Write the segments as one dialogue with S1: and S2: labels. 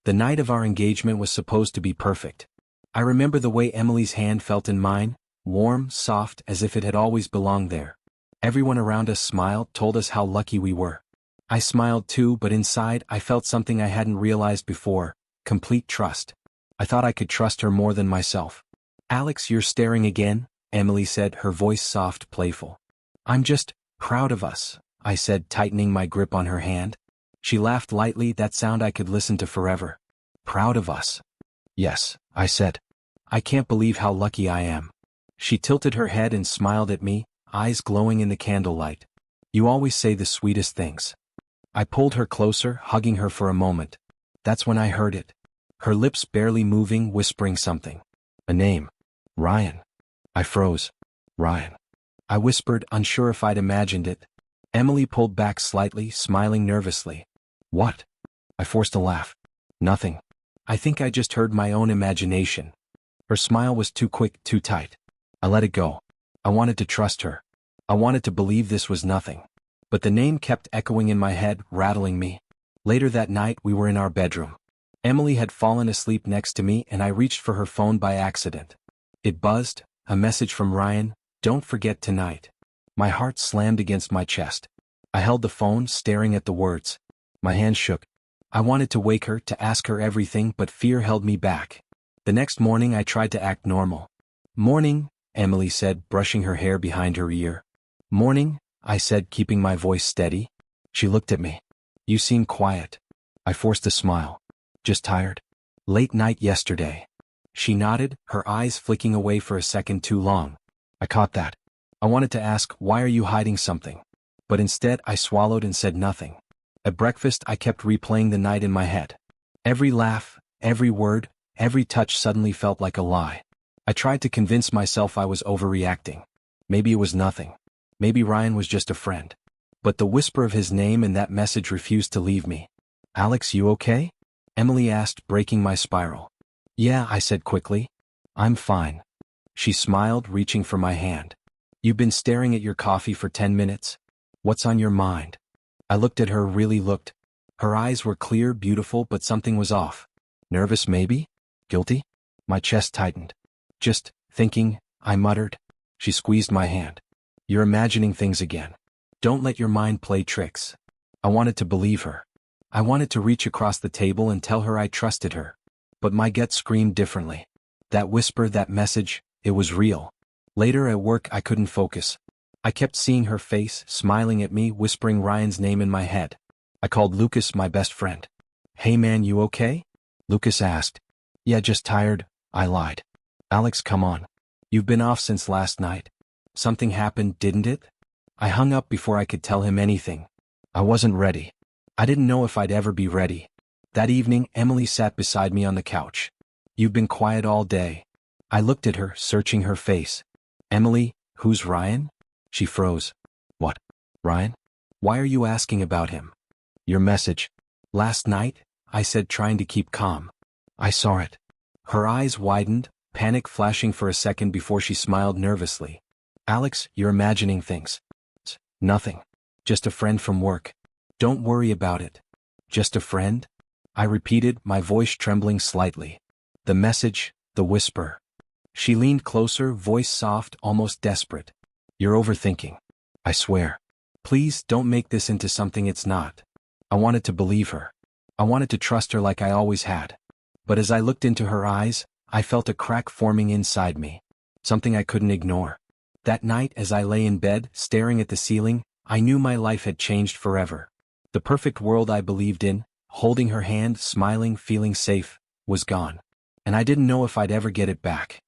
S1: The night of our engagement was supposed to be perfect. I remember the way Emily's hand felt in mine, warm, soft, as if it had always belonged there. Everyone around us smiled, told us how lucky we were. I smiled too, but inside I felt something I hadn't realized before: complete trust. I thought I could trust her more than myself. "Alex, you're staring again," Emily said, her voice soft, playful. "I'm just proud of us," I said, tightening my grip on her hand. She laughed lightly, that sound I could listen to forever. "Proud of us?" "Yes," I said. "I can't believe how lucky I am." She tilted her head and smiled at me, eyes glowing in the candlelight. "You always say the sweetest things." I pulled her closer, hugging her for a moment. That's when I heard it. Her lips barely moving, whispering something. A name. "Ryan." I froze. "Ryan," I whispered, unsure if I'd imagined it. Emily pulled back slightly, smiling nervously. "What?" I forced a laugh. "Nothing. I think I just heard my own imagination." Her smile was too quick, too tight. I let it go. I wanted to trust her. I wanted to believe this was nothing. But the name kept echoing in my head, rattling me. Later that night we were in our bedroom. Emily had fallen asleep next to me and I reached for her phone by accident. It buzzed, a message from Ryan: "Don't forget tonight." My heart slammed against my chest. I held the phone, staring at the words. My hand shook. I wanted to wake her, to ask her everything, but fear held me back. The next morning I tried to act normal. "Morning," Emily said, brushing her hair behind her ear. "Morning," I said, keeping my voice steady. She looked at me. "You seem quiet." I forced a smile. "Just tired. Late night yesterday." She nodded, her eyes flicking away for a second too long. I caught that. I wanted to ask, "Why are you hiding something?" But instead I swallowed and said nothing. At breakfast I kept replaying the night in my head. Every laugh, every word, every touch suddenly felt like a lie. I tried to convince myself I was overreacting. Maybe it was nothing. Maybe Ryan was just a friend. But the whisper of his name and that message refused to leave me. "Alex, you okay?" Emily asked, breaking my spiral. "Yeah," I said quickly. "I'm fine." She smiled, reaching for my hand. "You've been staring at your coffee for 10 minutes. What's on your mind?" I looked at her, really looked. Her eyes were clear, beautiful, but something was off. "Nervous maybe? Guilty?" My chest tightened. "Just thinking," I muttered. She squeezed my hand. "You're imagining things again. Don't let your mind play tricks." I wanted to believe her. I wanted to reach across the table and tell her I trusted her. But my gut screamed differently. That whisper, that message, it was real. Later at work I couldn't focus. I kept seeing her face, smiling at me, whispering Ryan's name in my head. I called Lucas, my best friend. "Hey man, you okay?" Lucas asked. "Yeah, just tired," I lied. "Alex, come on. You've been off since last night. Something happened, didn't it?" I hung up before I could tell him anything. I wasn't ready. I didn't know if I'd ever be ready. That evening, Emily sat beside me on the couch. "You've been quiet all day." I looked at her, searching her face. "Emily, who's Ryan?" She froze. "What? Ryan? Why are you asking about him?" "Your message." "Last night?" I said, trying to keep calm. "I saw it." Her eyes widened, panic flashing for a second before she smiled nervously. "Alex, you're imagining things." "Nothing. Just a friend from work. Don't worry about it." "Just a friend?" I repeated, my voice trembling slightly. The message, the whisper. She leaned closer, voice soft, almost desperate. "You're overthinking. I swear. Please don't make this into something it's not." I wanted to believe her. I wanted to trust her like I always had. But as I looked into her eyes, I felt a crack forming inside me. Something I couldn't ignore. That night, as I lay in bed, staring at the ceiling, I knew my life had changed forever. The perfect world I believed in, holding her hand, smiling, feeling safe, was gone. And I didn't know if I'd ever get it back.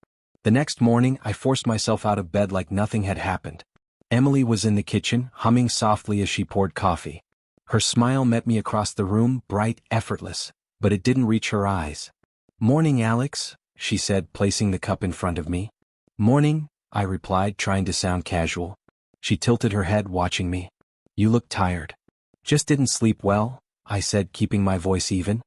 S1: The next morning, I forced myself out of bed like nothing had happened. Emily was in the kitchen, humming softly as she poured coffee. Her smile met me across the room, bright, effortless, but it didn't reach her eyes. "Morning, Alex," she said, placing the cup in front of me. "Morning," I replied, trying to sound casual. She tilted her head, watching me. "You look tired." "Just didn't sleep well," I said, keeping my voice even.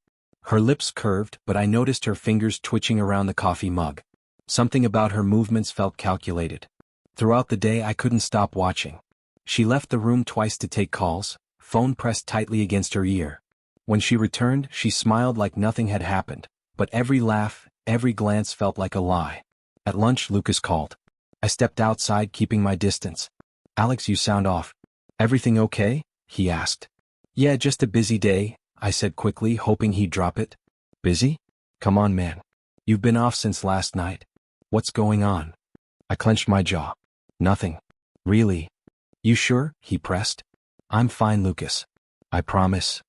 S1: Her lips curved, but I noticed her fingers twitching around the coffee mug. Something about her movements felt calculated. Throughout the day I couldn't stop watching. She left the room twice to take calls, phone pressed tightly against her ear. When she returned, she smiled like nothing had happened, but every laugh, every glance felt like a lie. At lunch, Lucas called. I stepped outside, keeping my distance. Alex, you sound off. Everything okay? He asked. Yeah, just a busy day, I said quickly, hoping he'd drop it. Busy? Come on, man. You've been off since last night. What's going on? I clenched my jaw. Nothing. Really? You sure? He pressed. I'm fine, Lucas. I promise.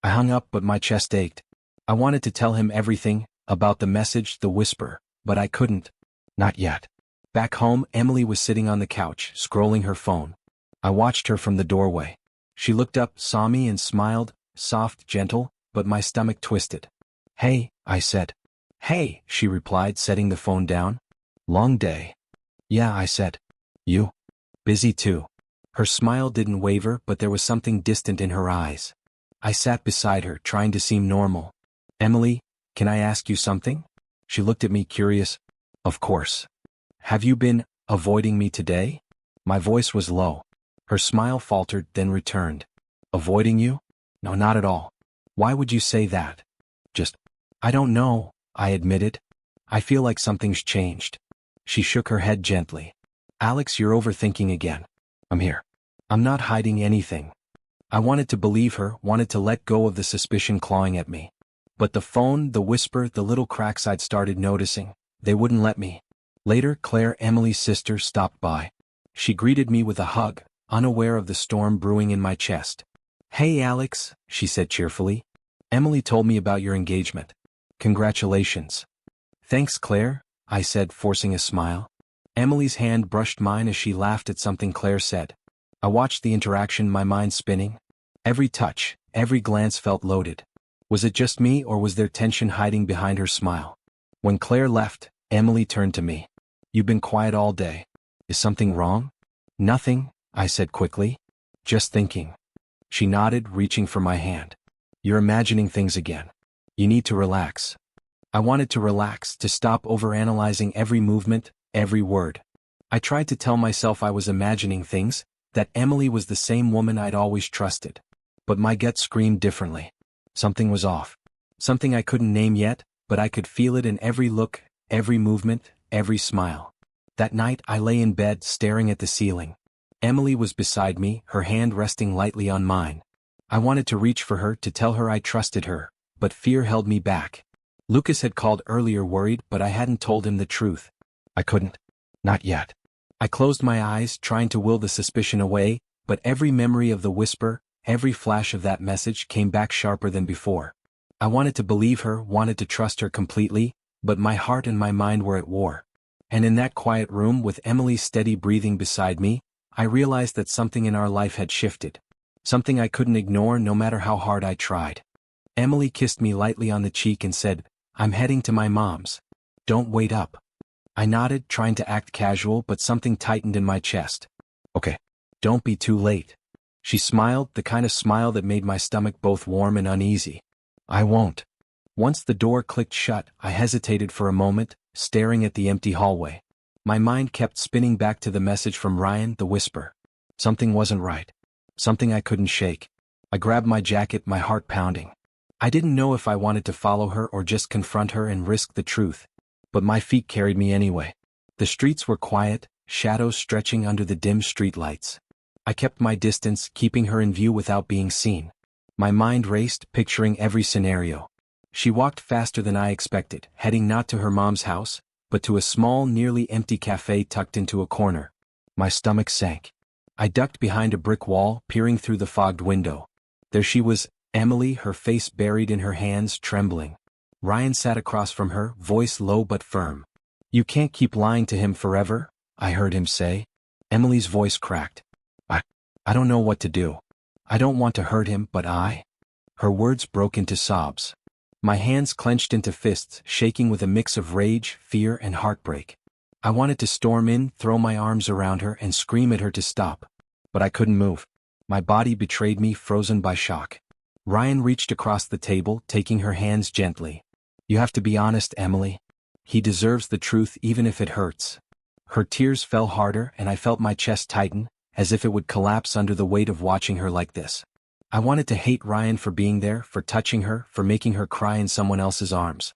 S1: I hung up, but my chest ached. I wanted to tell him everything, about the message, the whisper, but I couldn't. Not yet. Back home, Emily was sitting on the couch, scrolling her phone. I watched her from the doorway. She looked up, saw me and smiled, soft, gentle, but my stomach twisted. Hey, I said. Hey, she replied, setting the phone down. Long day. Yeah, I said. You? Busy too. Her smile didn't waver, but there was something distant in her eyes. I sat beside her, trying to seem normal. Emily, can I ask you something? She looked at me, curious. Of course. Have you been avoiding me today? My voice was low. Her smile faltered, then returned. Avoiding you? No, not at all. Why would you say that? Just, I don't know, I admitted. I feel like something's changed. She shook her head gently. Alex, you're overthinking again. I'm here. I'm not hiding anything. I wanted to believe her, wanted to let go of the suspicion clawing at me. But the phone, the whisper, the little cracks I'd started noticing, they wouldn't let me. Later, Claire, Emily's sister, stopped by. She greeted me with a hug, unaware of the storm brewing in my chest. Hey Alex, she said cheerfully. Emily told me about your engagement. Congratulations. Thanks, Claire, I said, forcing a smile. Emily's hand brushed mine as she laughed at something Claire said. I watched the interaction, my mind spinning. Every touch, every glance felt loaded. Was it just me, or was there tension hiding behind her smile? When Claire left, Emily turned to me. You've been quiet all day. Is something wrong? Nothing, I said quickly. Just thinking. She nodded, reaching for my hand. You're imagining things again. You need to relax. I wanted to relax, to stop overanalyzing every movement, every word. I tried to tell myself I was imagining things, that Emily was the same woman I'd always trusted. But my gut screamed differently. Something was off. Something I couldn't name yet, but I could feel it in every look, every movement, every smile. That night I lay in bed, staring at the ceiling. Emily was beside me, her hand resting lightly on mine. I wanted to reach for her, to tell her I trusted her, but fear held me back. Lucas had called earlier, worried, but I hadn't told him the truth. I couldn't. Not yet. I closed my eyes, trying to will the suspicion away, but every memory of the whisper, every flash of that message came back sharper than before. I wanted to believe her, wanted to trust her completely, but my heart and my mind were at war. And in that quiet room, with Emily's steady breathing beside me, I realized that something in our life had shifted. Something I couldn't ignore, no matter how hard I tried. Emily kissed me lightly on the cheek and said, I'm heading to my mom's. Don't wait up. I nodded, trying to act casual, but something tightened in my chest. Okay. Don't be too late. She smiled, the kind of smile that made my stomach both warm and uneasy. I won't. Once the door clicked shut, I hesitated for a moment, staring at the empty hallway. My mind kept spinning back to the message from Ryan, the whisper. Something wasn't right. Something I couldn't shake. I grabbed my jacket, my heart pounding. I didn't know if I wanted to follow her or just confront her and risk the truth. But my feet carried me anyway. The streets were quiet, shadows stretching under the dim streetlights. I kept my distance, keeping her in view without being seen. My mind raced, picturing every scenario. She walked faster than I expected, heading not to her mom's house, but to a small, nearly empty cafe tucked into a corner. My stomach sank. I ducked behind a brick wall, peering through the fogged window. There she was, Emily, her face buried in her hands, trembling. Ryan sat across from her, voice low but firm. You can't keep lying to him forever, I heard him say. Emily's voice cracked. I don't know what to do. I don't want to hurt him, but Her words broke into sobs. My hands clenched into fists, shaking with a mix of rage, fear, and heartbreak. I wanted to storm in, throw my arms around her, and scream at her to stop. But I couldn't move. My body betrayed me, frozen by shock. Ryan reached across the table, taking her hands gently. You have to be honest, Emily. He deserves the truth even if it hurts. Her tears fell harder, and I felt my chest tighten, as if it would collapse under the weight of watching her like this. I wanted to hate Ryan for being there, for touching her, for making her cry in someone else's arms.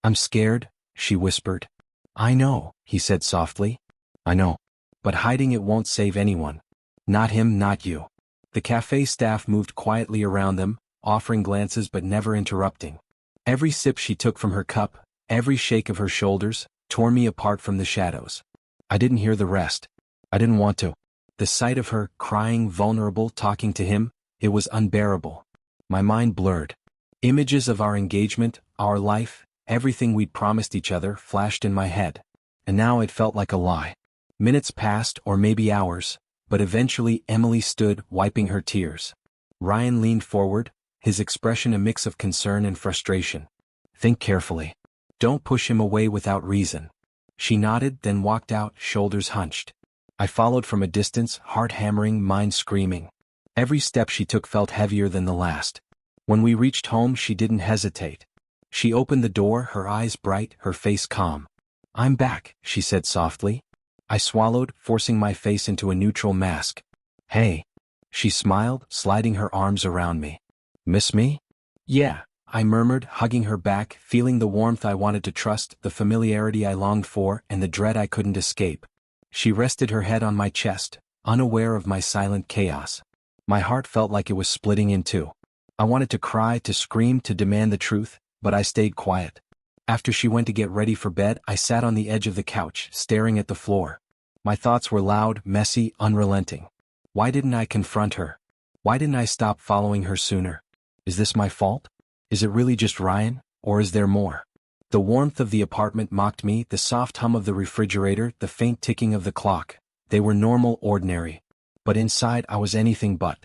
S1: I'm scared, she whispered. I know, he said softly. I know. But hiding it won't save anyone. Not him, not you. The cafe staff moved quietly around them, offering glances but never interrupting. Every sip she took from her cup, every shake of her shoulders, tore me apart from the shadows. I didn't hear the rest. I didn't want to. The sight of her, crying, vulnerable, talking to him, it was unbearable. My mind blurred. Images of our engagement, our life, everything we'd promised each other flashed in my head. And now it felt like a lie. Minutes passed, or maybe hours, but eventually Emily stood, wiping her tears. Ryan leaned forward, his expression a mix of concern and frustration. Think carefully. Don't push him away without reason. She nodded, then walked out, shoulders hunched. I followed from a distance, heart hammering, mind screaming. Every step she took felt heavier than the last. When we reached home, she didn't hesitate. She opened the door, her eyes bright, her face calm. I'm back, she said softly. I swallowed, forcing my face into a neutral mask. Hey. She smiled, sliding her arms around me. Miss me? Yeah, I murmured, hugging her back, feeling the warmth I wanted to trust, the familiarity I longed for, and the dread I couldn't escape. She rested her head on my chest, unaware of my silent chaos. My heart felt like it was splitting in two. I wanted to cry, to scream, to demand the truth, but I stayed quiet. After she went to get ready for bed, I sat on the edge of the couch, staring at the floor. My thoughts were loud, messy, unrelenting. Why didn't I confront her? Why didn't I stop following her sooner? Is this my fault? Is it really just Ryan, or is there more? The warmth of the apartment mocked me, the soft hum of the refrigerator, the faint ticking of the clock. They were normal, ordinary. But inside I was anything but.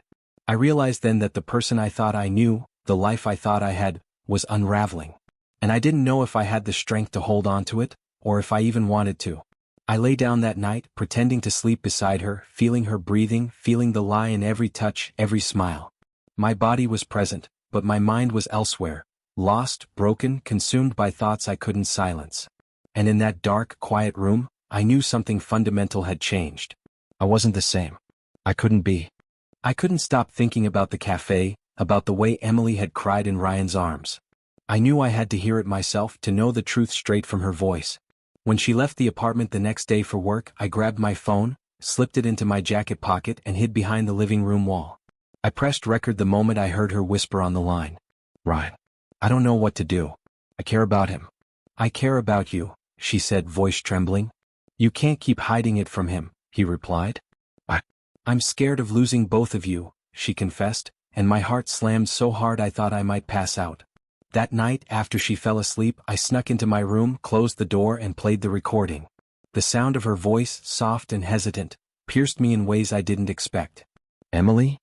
S1: I realized then that the person I thought I knew, the life I thought I had, was unraveling. And I didn't know if I had the strength to hold on to it, or if I even wanted to. I lay down that night, pretending to sleep beside her, feeling her breathing, feeling the lie in every touch, every smile. My body was present, but my mind was elsewhere, lost, broken, consumed by thoughts I couldn't silence. And in that dark, quiet room, I knew something fundamental had changed. I wasn't the same. I couldn't be. I couldn't stop thinking about the cafe, about the way Emily had cried in Ryan's arms. I knew I had to hear it myself, to know the truth straight from her voice. When she left the apartment the next day for work, I grabbed my phone, slipped it into my jacket pocket, and hid behind the living room wall. I pressed record the moment I heard her whisper on the line. Ryan. I don't know what to do. I care about him. I care about you, she said, voice trembling. You can't keep hiding it from him, he replied. I'm scared of losing both of you, she confessed, and my heart slammed so hard I thought I might pass out. That night, after she fell asleep, I snuck into my room, closed the door, and played the recording. The sound of her voice, soft and hesitant, pierced me in ways I didn't expect. Emily?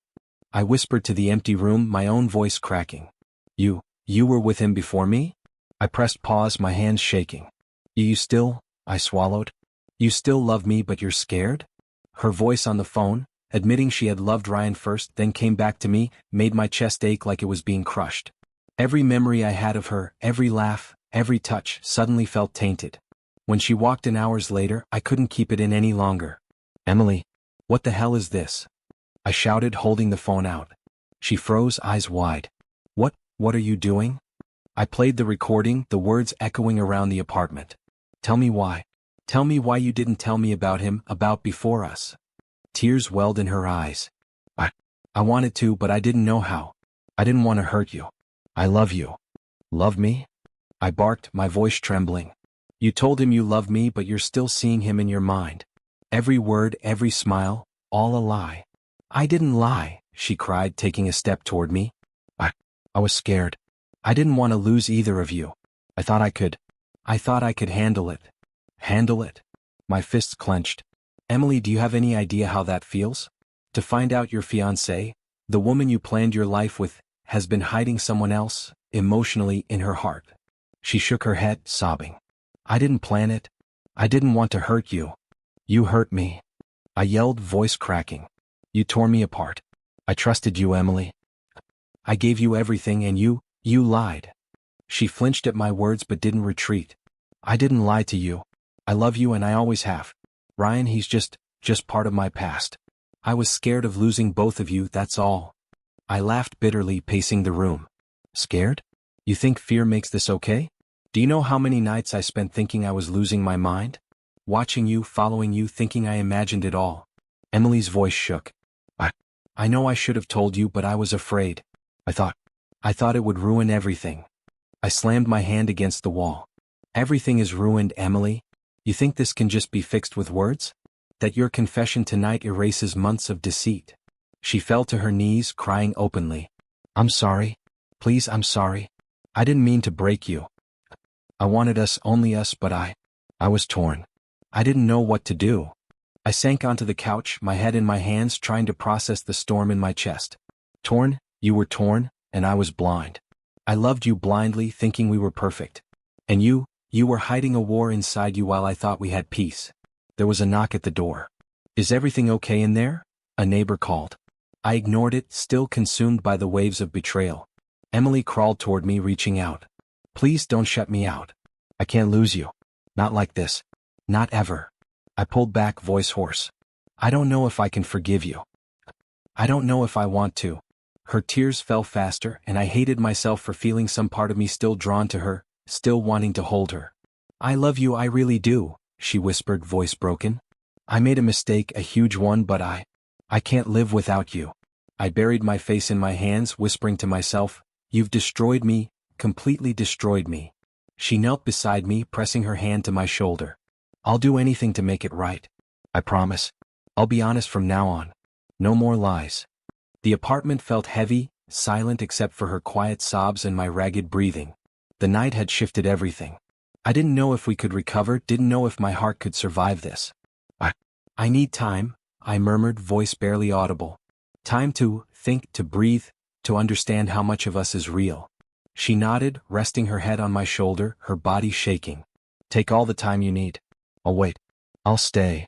S1: I whispered to the empty room, my own voice cracking. You were with him before me? I pressed pause, my hands shaking. You still, I swallowed. You still love me, but you're scared? Her voice on the phone, admitting she had loved Ryan first, then came back to me, made my chest ache like it was being crushed. Every memory I had of her, every laugh, every touch, suddenly felt tainted. When she walked in hours later, I couldn't keep it in any longer. Emily, what the hell is this? I shouted, holding the phone out. She froze, eyes wide. What are you doing? I played the recording, the words echoing around the apartment. Tell me why. Tell me why you didn't tell me about him, about before us. Tears welled in her eyes. I wanted to, but I didn't know how. I didn't want to hurt you. I love you. Love me? I barked, my voice trembling. You told him you loved me, but you're still seeing him in your mind. Every word, every smile, all a lie. I didn't lie, she cried, taking a step toward me. I was scared. I didn't want to lose either of you. I thought I could handle it. Handle it? My fists clenched. Emily, do you have any idea how that feels? To find out your fiancée, the woman you planned your life with, has been hiding someone else, emotionally, in her heart. She shook her head, sobbing. I didn't plan it. I didn't want to hurt you. You hurt me. I yelled, voice cracking. You tore me apart. I trusted you, Emily. I gave you everything and you lied. She flinched at my words but didn't retreat. I didn't lie to you. I love you and I always have. Ryan, he's just part of my past. I was scared of losing both of you, that's all. I laughed bitterly, pacing the room. Scared? You think fear makes this okay? Do you know how many nights I spent thinking I was losing my mind? Watching you, following you, thinking I imagined it all. Emily's voice shook. I know I should have told you, but I was afraid. I thought it would ruin everything. I slammed my hand against the wall. Everything is ruined, Emily. You think this can just be fixed with words? That your confession tonight erases months of deceit? She fell to her knees, crying openly. I'm sorry. Please, I'm sorry. I didn't mean to break you. I wanted us, only us, but I was torn. I didn't know what to do. I sank onto the couch, my head in my hands, trying to process the storm in my chest. Torn? You were torn, and I was blind. I loved you blindly, thinking we were perfect. And you were hiding a war inside you while I thought we had peace. There was a knock at the door. Is everything okay in there? A neighbor called. I ignored it, still consumed by the waves of betrayal. Emily crawled toward me, reaching out. Please don't shut me out. I can't lose you. Not like this. Not ever. I pulled back, voice hoarse. I don't know if I can forgive you. I don't know if I want to. Her tears fell faster, and I hated myself for feeling some part of me still drawn to her, still wanting to hold her. I love you, I really do, she whispered, voice broken. I made a mistake, a huge one, but I can't live without you. I buried my face in my hands, whispering to myself, you've destroyed me, completely destroyed me. She knelt beside me, pressing her hand to my shoulder. I'll do anything to make it right. I promise. I'll be honest from now on. No more lies. The apartment felt heavy, silent except for her quiet sobs and my ragged breathing. The night had shifted everything. I didn't know if we could recover, didn't know if my heart could survive this. I need time, I murmured, voice barely audible. Time to think, to breathe, to understand how much of us is real. She nodded, resting her head on my shoulder, her body shaking. Take all the time you need. I'll wait. I'll stay.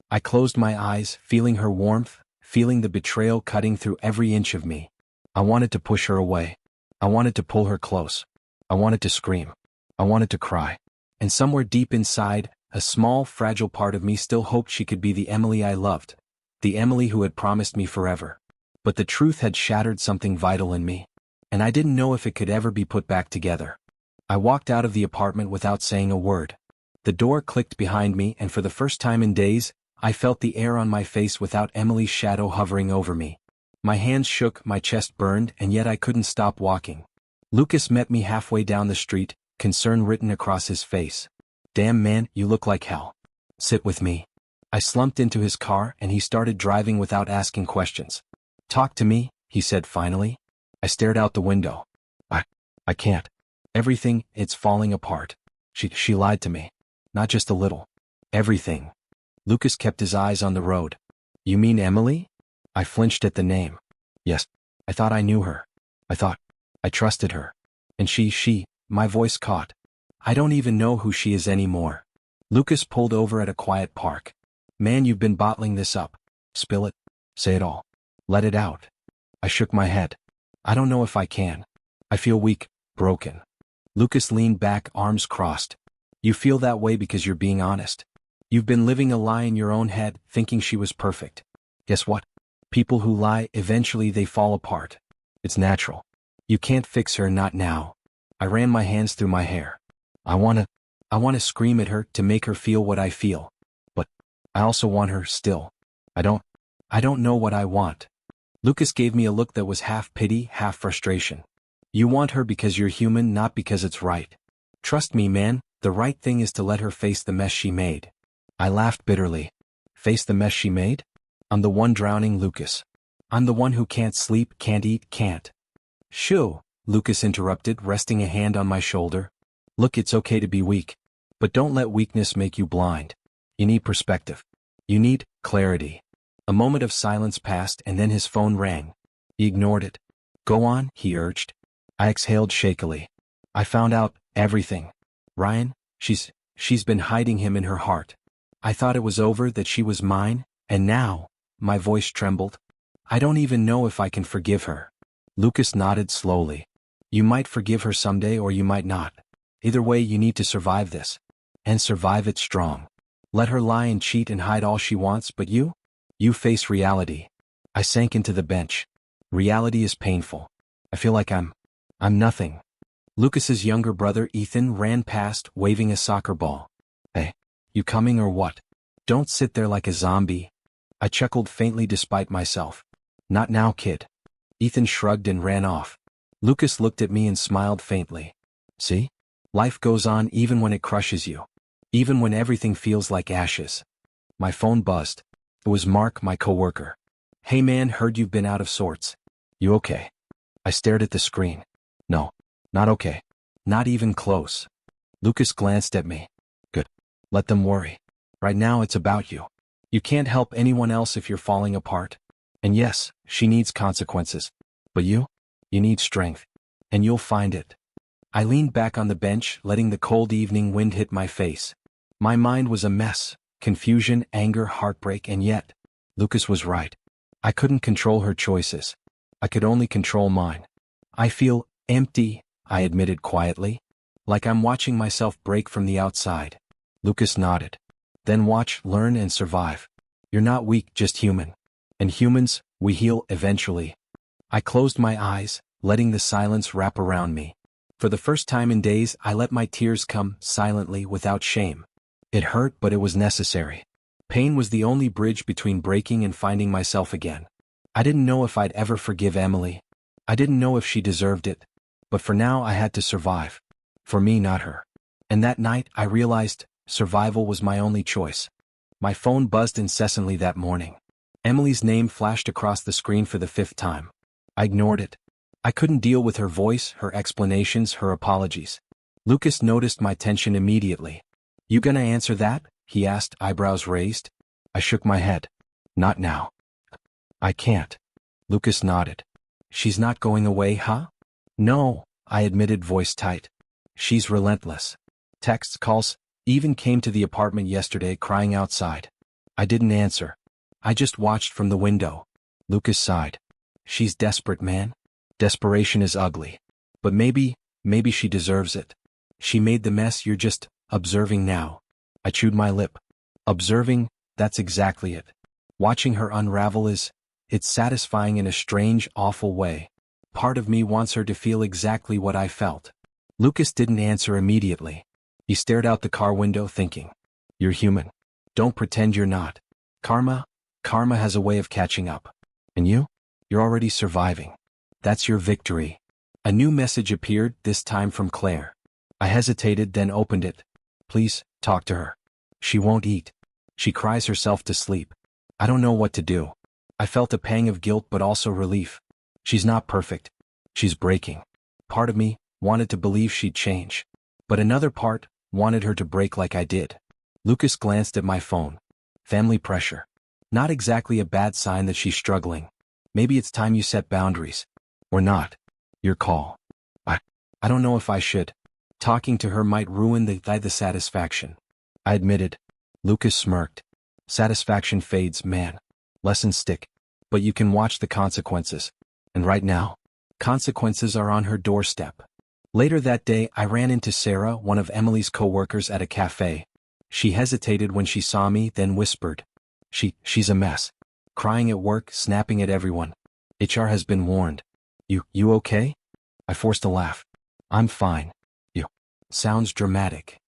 S1: I closed my eyes, feeling her warmth, feeling the betrayal cutting through every inch of me. I wanted to push her away. I wanted to pull her close. I wanted to scream. I wanted to cry. And somewhere deep inside, a small, fragile part of me still hoped she could be the Emily I loved, the Emily who had promised me forever. But the truth had shattered something vital in me, and I didn't know if it could ever be put back together. I walked out of the apartment without saying a word. The door clicked behind me, and for the first time in days, I felt the air on my face without Emily's shadow hovering over me. My hands shook, my chest burned, and yet I couldn't stop walking. Lucas met me halfway down the street, concern written across his face. Damn man, you look like hell. Sit with me. I slumped into his car, and he started driving without asking questions. Talk to me, he said finally. I stared out the window. I can't. Everything, it's falling apart. She lied to me. Not just a little. Everything. Lucas kept his eyes on the road. You mean Emily? I flinched at the name. Yes. I thought I knew her. I trusted her. And my voice caught. I don't even know who she is anymore. Lucas pulled over at a quiet park. Man, you've been bottling this up. Spill it. Say it all. Let it out. I shook my head. I don't know if I can. I feel weak, broken. Lucas leaned back, arms crossed. You feel that way because you're being honest. You've been living a lie in your own head, thinking she was perfect. Guess what? People who lie, eventually they fall apart. It's natural. You can't fix her, not now. I ran my hands through my hair. I want to scream at her to make her feel what I feel. But I also want her still. I don't know what I want. Lucas gave me a look that was half pity, half frustration. You want her because you're human, not because it's right. Trust me, man, the right thing is to let her face the mess she made. I laughed bitterly. Face the mess she made? I'm the one drowning, Lucas. I'm the one who can't sleep, can't eat, can't. Shoo, Lucas interrupted, resting a hand on my shoulder. Look, it's okay to be weak. But don't let weakness make you blind. You need perspective. You need clarity. A moment of silence passed, and then his phone rang. He ignored it. Go on, he urged. I exhaled shakily. I found out everything. Ryan, she's been hiding him in her heart. I thought it was over, that she was mine, and now, my voice trembled. I don't even know if I can forgive her. Lucas nodded slowly. You might forgive her someday or you might not. Either way, you need to survive this. And survive it strong. Let her lie and cheat and hide all she wants, but you face reality. I sank into the bench. Reality is painful. I feel like I'm nothing. Lucas's younger brother Ethan ran past, waving a soccer ball. Hey, you coming or what? Don't sit there like a zombie. I chuckled faintly despite myself. Not now, kid. Ethan shrugged and ran off. Lucas looked at me and smiled faintly. See? Life goes on even when it crushes you. Even when everything feels like ashes. My phone buzzed. It was Mark, my coworker. Hey man, heard you've been out of sorts. You okay? I stared at the screen. No, not okay. Not even close. Lucas glanced at me. Good. Let them worry. Right now it's about you. You can't help anyone else if you're falling apart. And yes, she needs consequences. But you need strength. And you'll find it. I leaned back on the bench, letting the cold evening wind hit my face. My mind was a mess. Confusion, anger, heartbreak, and yet, Lucas was right. I couldn't control her choices. I could only control mine. I feel empty, I admitted quietly. Like I'm watching myself break from the outside. Lucas nodded. Then watch, learn, and survive. You're not weak, just human. And humans, we heal eventually. I closed my eyes, letting the silence wrap around me. For the first time in days, I let my tears come silently without shame. It hurt, but it was necessary. Pain was the only bridge between breaking and finding myself again. I didn't know if I'd ever forgive Emily. I didn't know if she deserved it. But for now I had to survive. For me, not her. And that night I realized survival was my only choice. My phone buzzed incessantly that morning. Emily's name flashed across the screen for the 5th time. I ignored it. I couldn't deal with her voice, her explanations, her apologies. Lucas noticed my tension immediately. You gonna answer that? He asked, eyebrows raised. I shook my head. Not now. I can't. Lucas nodded. She's not going away, huh? No, I admitted, voice tight. She's relentless. Texts, calls, even came to the apartment yesterday crying outside. I didn't answer. I just watched from the window. Lucas sighed. She's desperate, man. Desperation is ugly. But maybe she deserves it. She made the mess, you're just observing now. I chewed my lip. Observing, that's exactly it. Watching her unravel it's satisfying in a strange, awful way. Part of me wants her to feel exactly what I felt. Lucas didn't answer immediately. He stared out the car window thinking. You're human. Don't pretend you're not. Karma has a way of catching up. And you're already surviving. That's your victory. A new message appeared, this time from Claire. I hesitated, then opened it. Please, talk to her. She won't eat. She cries herself to sleep. I don't know what to do. I felt a pang of guilt but also relief. She's not perfect. She's breaking. Part of me wanted to believe she'd change. But another part wanted her to break like I did. Lucas glanced at my phone. Family pressure. Not exactly a bad sign that she's struggling. Maybe it's time you set boundaries. Or not. Your call. I don't know if I should. Talking to her might ruin the satisfaction. I admitted. Lucas smirked. Satisfaction fades, man. Lessons stick. But you can watch the consequences. And right now, consequences are on her doorstep. Later that day, I ran into Sarah, one of Emily's co-workers, at a cafe. She hesitated when she saw me, then whispered. She's a mess. Crying at work, snapping at everyone. HR has been warned. You okay? I forced a laugh. I'm fine. You. Sounds dramatic.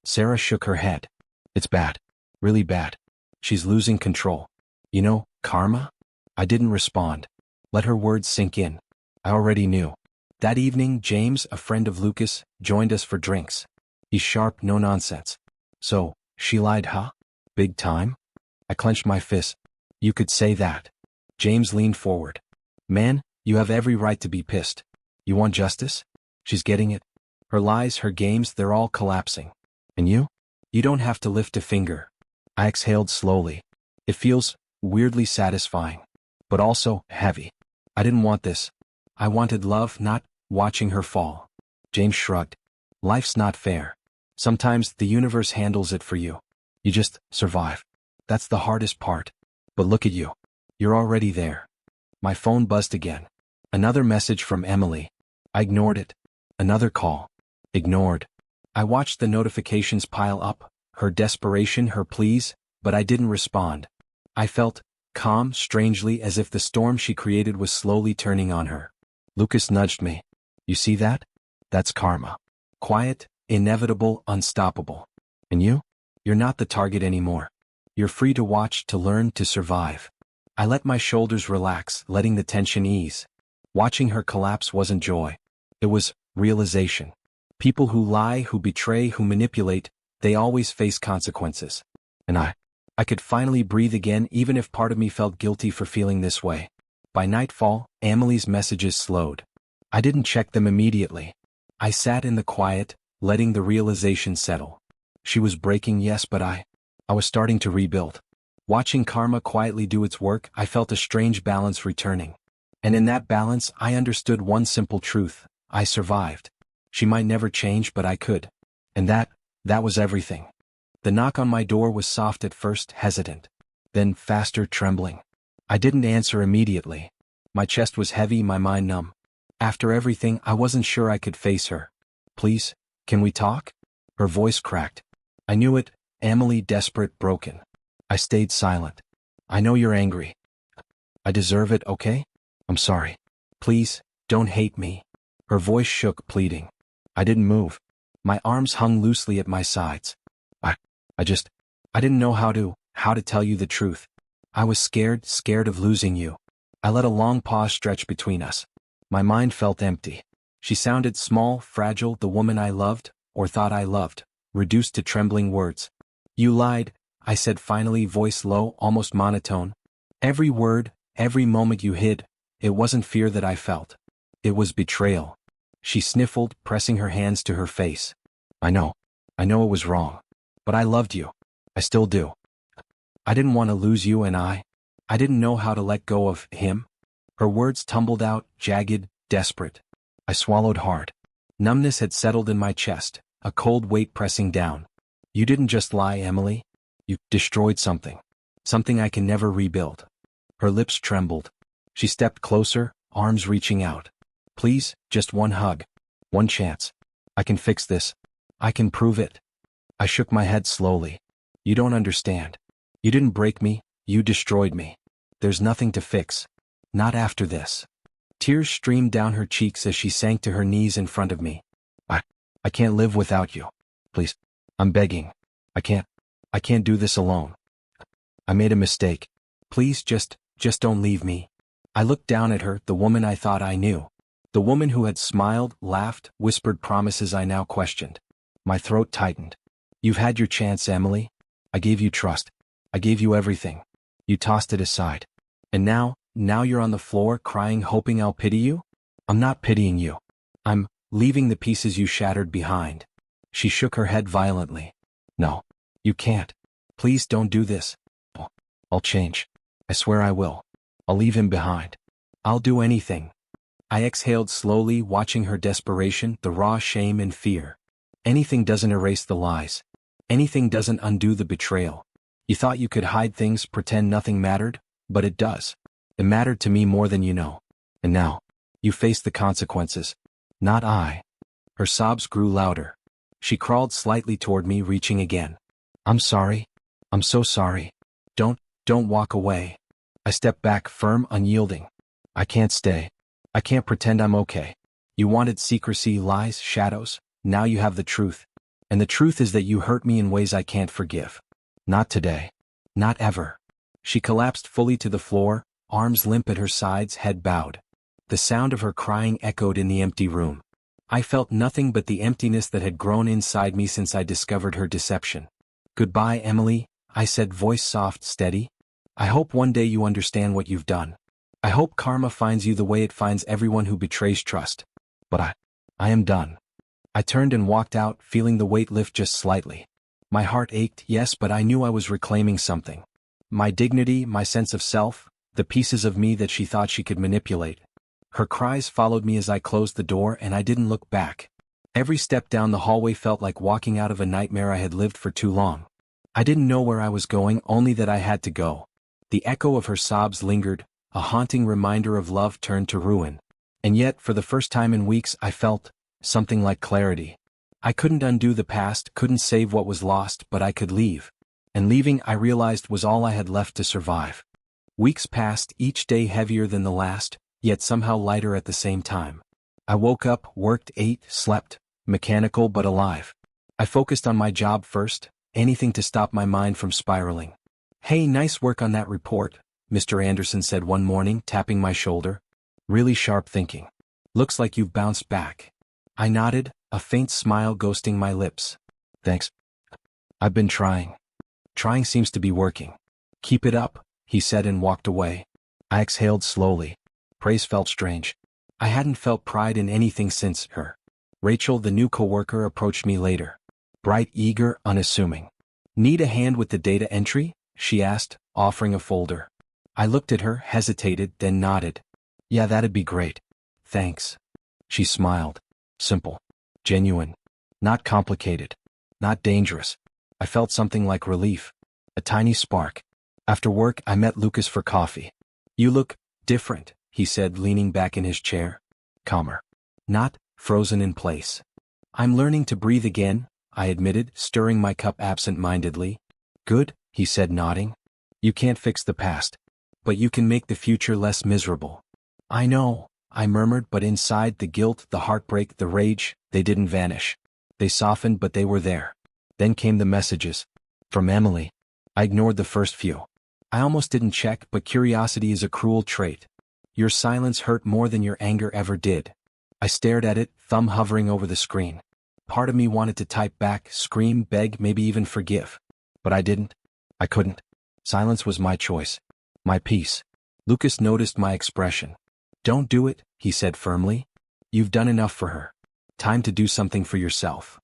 S1: Sarah shook her head. It's bad. Really bad. She's losing control. You know, karma? I didn't respond. Let her words sink in. I already knew. That evening, James, a friend of Lucas, joined us for drinks. He's sharp, no nonsense. So, she lied, huh? Big time? I clenched my fist. You could say that. James leaned forward. Man, you have every right to be pissed. You want justice? She's getting it. Her lies, her games, they're all collapsing. And you? You don't have to lift a finger. I exhaled slowly. It feels weirdly satisfying. But also heavy. I didn't want this. I wanted love, not watching her fall. James shrugged. Life's not fair. Sometimes the universe handles it for you. You just survive. That's the hardest part. But look at you. You're already there. My phone buzzed again. Another message from Emily. I ignored it. Another call. Ignored. I watched the notifications pile up, her desperation, her pleas, but I didn't respond. I felt calm, strangely, as if the storm she created was slowly turning on her. Lucas nudged me. You see that? That's karma. Quiet, inevitable, unstoppable. And you? You're not the target anymore. You're free to watch, to learn, to survive. I let my shoulders relax, letting the tension ease. Watching her collapse wasn't joy. It was realization. People who lie, who betray, who manipulate, they always face consequences. And I could finally breathe again, even if part of me felt guilty for feeling this way. By nightfall, Amelie's messages slowed. I didn't check them immediately. I sat in the quiet, letting the realization settle. She was breaking, yes, but I was starting to rebuild. Watching karma quietly do its work, I felt a strange balance returning. And in that balance, I understood one simple truth. I survived. She might never change, but I could. And that was everything. The knock on my door was soft at first, hesitant. Then faster, trembling. I didn't answer immediately. My chest was heavy, my mind numb. After everything, I wasn't sure I could face her. Please, can we talk? Her voice cracked. I knew it, Amelie, desperate, broken. I stayed silent. I know you're angry. I deserve it, okay? I'm sorry. Please, don't hate me. Her voice shook, pleading. I didn't move. My arms hung loosely at my sides. I didn't know how to tell you the truth. I was scared of losing you. I let a long pause stretch between us. My mind felt empty. She sounded small, fragile, the woman I loved, or thought I loved, reduced to trembling words. You lied, I said finally, voice low, almost monotone. Every word, every moment you hid, it wasn't fear that I felt. It was betrayal. She sniffled, pressing her hands to her face. I know it was wrong. But I loved you. I still do. I didn't want to lose you, and I didn't know how to let go of him. Her words tumbled out, jagged, desperate. I swallowed hard. Numbness had settled in my chest, a cold weight pressing down. You didn't just lie, Emily. You destroyed something. Something I can never rebuild. Her lips trembled. She stepped closer, arms reaching out. Please, just one hug. One chance. I can fix this. I can prove it. I shook my head slowly. You don't understand. You didn't break me, you destroyed me. There's nothing to fix. Not after this. Tears streamed down her cheeks as she sank to her knees in front of me. I can't live without you. Please. I'm begging. I can't do this alone. I made a mistake. Please just don't leave me. I looked down at her, the woman I thought I knew. The woman who had smiled, laughed, whispered promises I now questioned. My throat tightened. You've had your chance, Emily. I gave you trust. I gave you everything. You tossed it aside. And now you're on the floor crying, hoping I'll pity you? I'm not pitying you. I'm leaving the pieces you shattered behind. She shook her head violently. No, you can't. Please don't do this. I'll change. I swear I will. I'll leave him behind. I'll do anything. I exhaled slowly, watching her desperation, the raw shame and fear. Anything doesn't erase the lies. Anything doesn't undo the betrayal. You thought you could hide things, pretend nothing mattered, but it does. It mattered to me more than you know. And now, you face the consequences. Not I. Her sobs grew louder. She crawled slightly toward me, reaching again. I'm sorry. I'm so sorry. Don't walk away. I stepped back, firm, unyielding. I can't stay. I can't pretend I'm okay. You wanted secrecy, lies, shadows. Now you have the truth. And the truth is that you hurt me in ways I can't forgive. Not today. Not ever. She collapsed fully to the floor, arms limp at her sides, head bowed. The sound of her crying echoed in the empty room. I felt nothing but the emptiness that had grown inside me since I discovered her deception. Goodbye, Emily, I said, voice soft, steady. I hope one day you understand what you've done. I hope karma finds you the way it finds everyone who betrays trust. But I am done. I turned and walked out, feeling the weight lift just slightly. My heart ached, yes, but I knew I was reclaiming something. My dignity, my sense of self, the pieces of me that she thought she could manipulate. Her cries followed me as I closed the door, and I didn't look back. Every step down the hallway felt like walking out of a nightmare I had lived for too long. I didn't know where I was going, only that I had to go. The echo of her sobs lingered, a haunting reminder of love turned to ruin. And yet, for the first time in weeks, I felt something like clarity. I couldn't undo the past, couldn't save what was lost, but I could leave. And leaving, I realized, was all I had left to survive. Weeks passed, each day heavier than the last, yet somehow lighter at the same time. I woke up, worked, ate, slept, mechanical but alive. I focused on my job first, anything to stop my mind from spiraling. "Hey, nice work on that report," Mr. Anderson said one morning, tapping my shoulder. "Really sharp thinking. Looks like you've bounced back." I nodded, a faint smile ghosting my lips. "Thanks. I've been trying. Trying seems to be working." "Keep it up," he said and walked away. I exhaled slowly. Praise felt strange. I hadn't felt pride in anything since her. Rachel, the new coworker, approached me later. Bright, eager, unassuming. "Need a hand with the data entry?" she asked, offering a folder. I looked at her, hesitated, then nodded. "Yeah, that'd be great. Thanks." She smiled. Simple. Genuine. Not complicated. Not dangerous. I felt something like relief. A tiny spark. After work, I met Lucas for coffee. "You look different," he said, leaning back in his chair. Calmer. Not frozen in place. "I'm learning to breathe again," I admitted, stirring my cup absent-mindedly. "Good," he said, nodding. "You can't fix the past. But you can make the future less miserable." "I know," I murmured, but inside, the guilt, the heartbreak, the rage, they didn't vanish. They softened, but they were there. Then came the messages. From Emily. I ignored the first few. I almost didn't check, but curiosity is a cruel trait. "Your silence hurt more than your anger ever did." I stared at it, thumb hovering over the screen. Part of me wanted to type back, scream, beg, maybe even forgive. But I didn't. I couldn't. Silence was my choice. My peace. Lucas noticed my expression. "Don't do it," he said firmly. "You've done enough for her. Time to do something for yourself."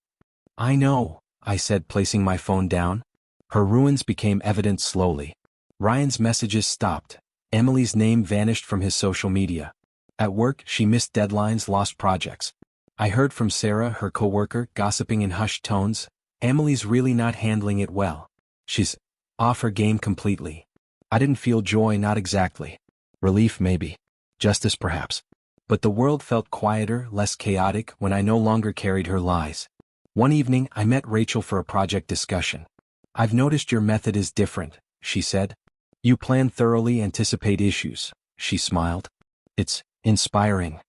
S1: "I know," I said, placing my phone down. Her ruins became evident slowly. Ryan's messages stopped. Emily's name vanished from his social media. At work, she missed deadlines, lost projects. I heard from Sarah, her coworker, gossiping in hushed tones. "Emily's really not handling it well. She's off her game completely." I didn't feel joy, not exactly. Relief, maybe. Justice, perhaps. But the world felt quieter, less chaotic, when I no longer carried her lies. One evening, I met Rachel for a project discussion. "I've noticed your method is different," she said. "You plan thoroughly, anticipate issues." She smiled. "It's inspiring."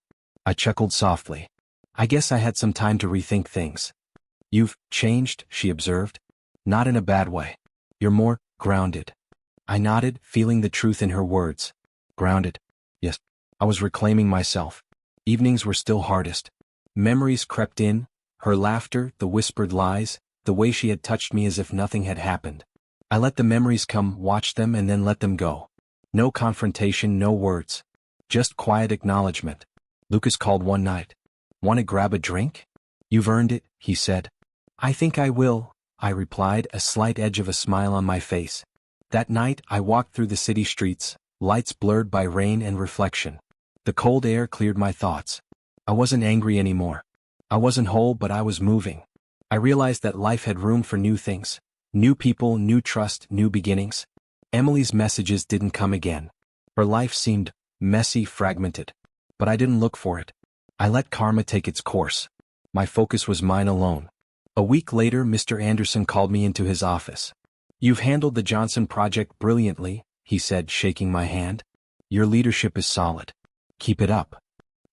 S1: I chuckled softly. I guess I had some time to rethink things. "You've changed," she observed. "Not in a bad way. You're more grounded." I nodded, feeling the truth in her words. Grounded. Yes. I was reclaiming myself. Evenings were still hardest. Memories crept in, her laughter, the whispered lies, the way she had touched me as if nothing had happened. I let the memories come, watched them, and then let them go. No confrontation, no words. Just quiet acknowledgement. Lucas called one night. "Want to grab a drink?" "You've earned it," he said. "I think I will," I replied, a slight edge of a smile on my face. That night, I walked through the city streets, lights blurred by rain and reflection. The cold air cleared my thoughts. I wasn't angry anymore. I wasn't whole, but I was moving. I realized that life had room for new things. New people, new trust, new beginnings. Emily's messages didn't come again. Her life seemed messy, fragmented. But I didn't look for it. I let karma take its course. My focus was mine alone. A week later, Mr. Anderson called me into his office. "You've handled the Johnson project brilliantly," he said, shaking my hand. "Your leadership is solid. Keep it up."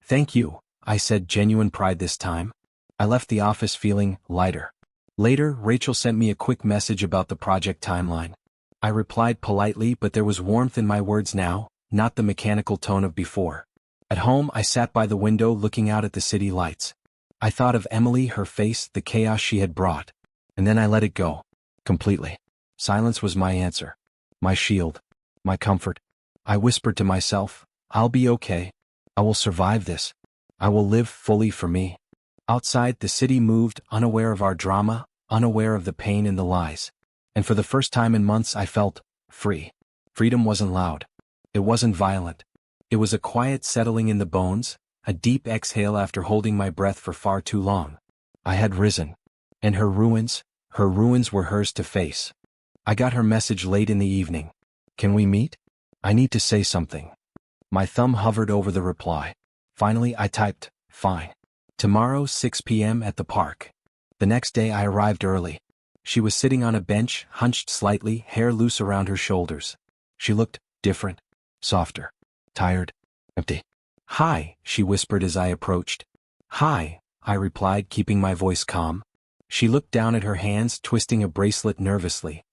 S1: "Thank you," I said, genuine pride this time. I left the office feeling lighter. Later, Rachel sent me a quick message about the project timeline. I replied politely, but there was warmth in my words now, not the mechanical tone of before. At home, I sat by the window looking out at the city lights. I thought of Emily, her face, the chaos she had brought. And then I let it go. Completely. Silence was my answer. My shield. My comfort. I whispered to myself, "I'll be okay. I will survive this. I will live fully for me." Outside, the city moved, unaware of our drama, unaware of the pain and the lies. And for the first time in months, I felt free. Freedom wasn't loud. It wasn't violent. It was a quiet settling in the bones, a deep exhale after holding my breath for far too long. I had risen. And her ruins were hers to face. I got her message late in the evening. "Can we meet? I need to say something." My thumb hovered over the reply. Finally, I typed, "Fine. Tomorrow, 6 p.m. at the park." The next day I arrived early. She was sitting on a bench, hunched slightly, hair loose around her shoulders. She looked different. softer, tired, empty. "Hi," she whispered as I approached. "Hi," I replied, keeping my voice calm. She looked down at her hands, twisting a bracelet nervously.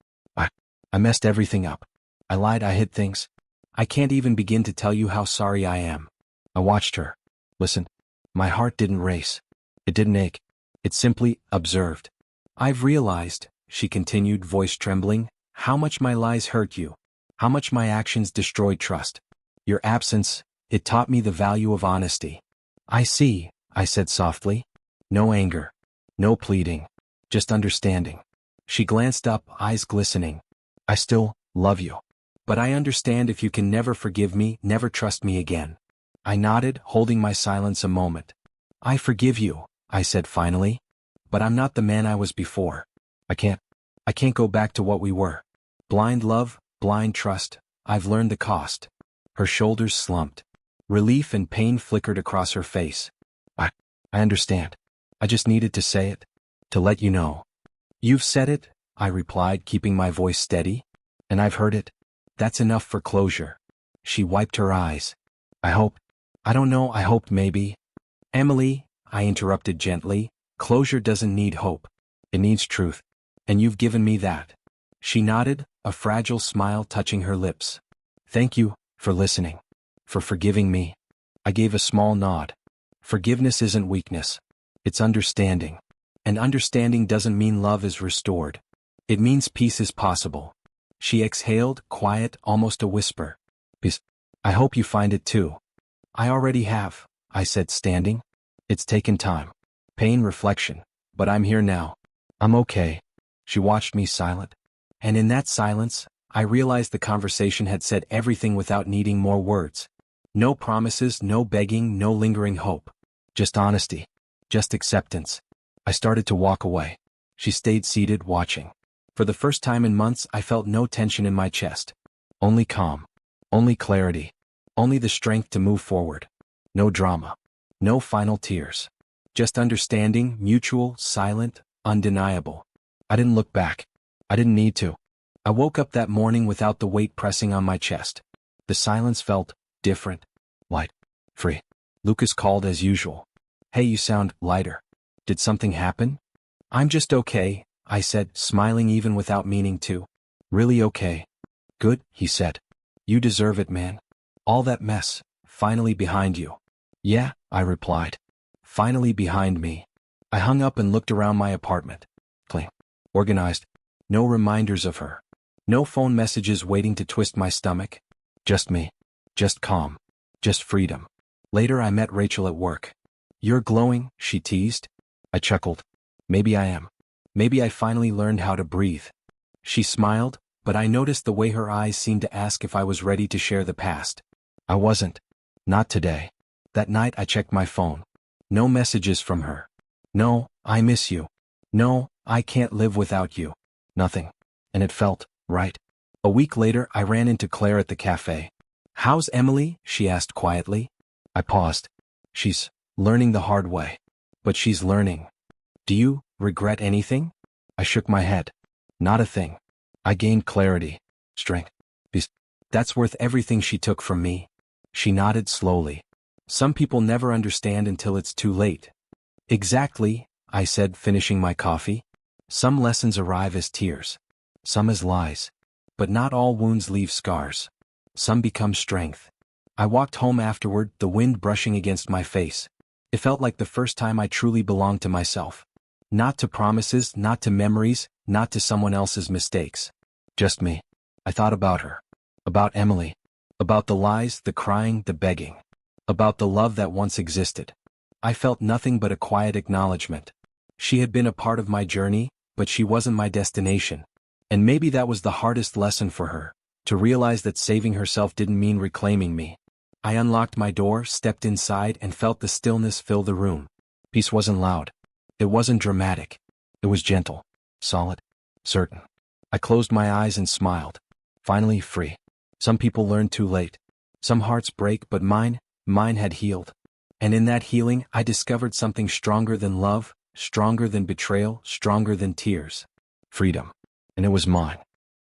S1: I messed everything up. I lied, I hid things. I can't even begin to tell you how sorry I am." I watched her. Listen. My heart didn't race. It didn't ache. It simply observed. "I've realized," she continued, voice trembling, "how much my lies hurt you. How much my actions destroyed trust. Your absence, it taught me the value of honesty." "I see," I said softly. No anger. No pleading. Just understanding. She glanced up, eyes glistening. "I still love you. But I understand if you can never forgive me, never trust me again." I nodded, holding my silence a moment. "I forgive you," I said finally. "But I'm not the man I was before. I can't go back to what we were. Blind love, blind trust, I've learned the cost." Her shoulders slumped. Relief and pain flickered across her face. I understand. I just needed to say it. To let you know." "You've said it," I replied, keeping my voice steady. "And I've heard it. That's enough for closure." She wiped her eyes. I don't know, I hoped maybe." "Emily," I interrupted gently, "closure doesn't need hope. It needs truth. And you've given me that." She nodded, a fragile smile touching her lips. "Thank you for listening. For forgiving me." I gave a small nod. Forgiveness isn't weakness. It's understanding. And understanding doesn't mean love is restored. It means peace is possible. She exhaled, quiet, almost a whisper. "Peace. I hope you find it too." "I already have," I said, standing. "It's taken time. Pain, reflection. But I'm here now. I'm okay." She watched me silent. And in that silence, I realized the conversation had said everything without needing more words. No promises, no begging, no lingering hope. Just honesty. Just acceptance. I started to walk away. She stayed seated, watching. For the first time in months, I felt no tension in my chest. Only calm. Only clarity. Only the strength to move forward. No drama. No final tears. Just understanding, mutual, silent, undeniable. I didn't look back. I didn't need to. I woke up that morning without the weight pressing on my chest. The silence felt different. Light. Free. Lucas called as usual. "Hey, you sound lighter. Did something happen?" "I'm just okay," I said, smiling even without meaning to. "Really okay." "Good," he said. "You deserve it, man. All that mess, finally behind you." "Yeah," I replied. "Finally behind me." I hung up and looked around my apartment. Clean. Organized. No reminders of her. No phone messages waiting to twist my stomach. Just me. Just calm. Just freedom. Later I met Rachel at work. "You're glowing," she teased. I chuckled. Maybe I am. Maybe I finally learned how to breathe. She smiled, but I noticed the way her eyes seemed to ask if I was ready to share the past. I wasn't. Not today. That night I checked my phone. No messages from her. No, "I miss you." No, "I can't live without you." Nothing. And it felt right. A week later I ran into Claire at the cafe. "How's Emily?" she asked quietly. I paused. "She's learning the hard way. But she's learning." "Do you regret anything?" I shook my head. "Not a thing. I gained clarity, strength, peace. That's worth everything she took from me." She nodded slowly. "Some people never understand until it's too late." "Exactly," I said, finishing my coffee. "Some lessons arrive as tears. Some as lies. But not all wounds leave scars. Some become strength." I walked home afterward, the wind brushing against my face. It felt like the first time I truly belonged to myself. Not to promises, not to memories, not to someone else's mistakes. Just me. I thought about her. About Emily. About the lies, the crying, the begging. About the love that once existed. I felt nothing but a quiet acknowledgement. She had been a part of my journey, but she wasn't my destination. And maybe that was the hardest lesson for her, to realize that saving herself didn't mean reclaiming me. I unlocked my door, stepped inside, and felt the stillness fill the room. Peace wasn't loud. It wasn't dramatic. It was gentle, solid, certain. I closed my eyes and smiled. Finally free. Some people learn too late. Some hearts break, but mine had healed. And in that healing, I discovered something stronger than love, stronger than betrayal, stronger than tears. Freedom. And it was mine.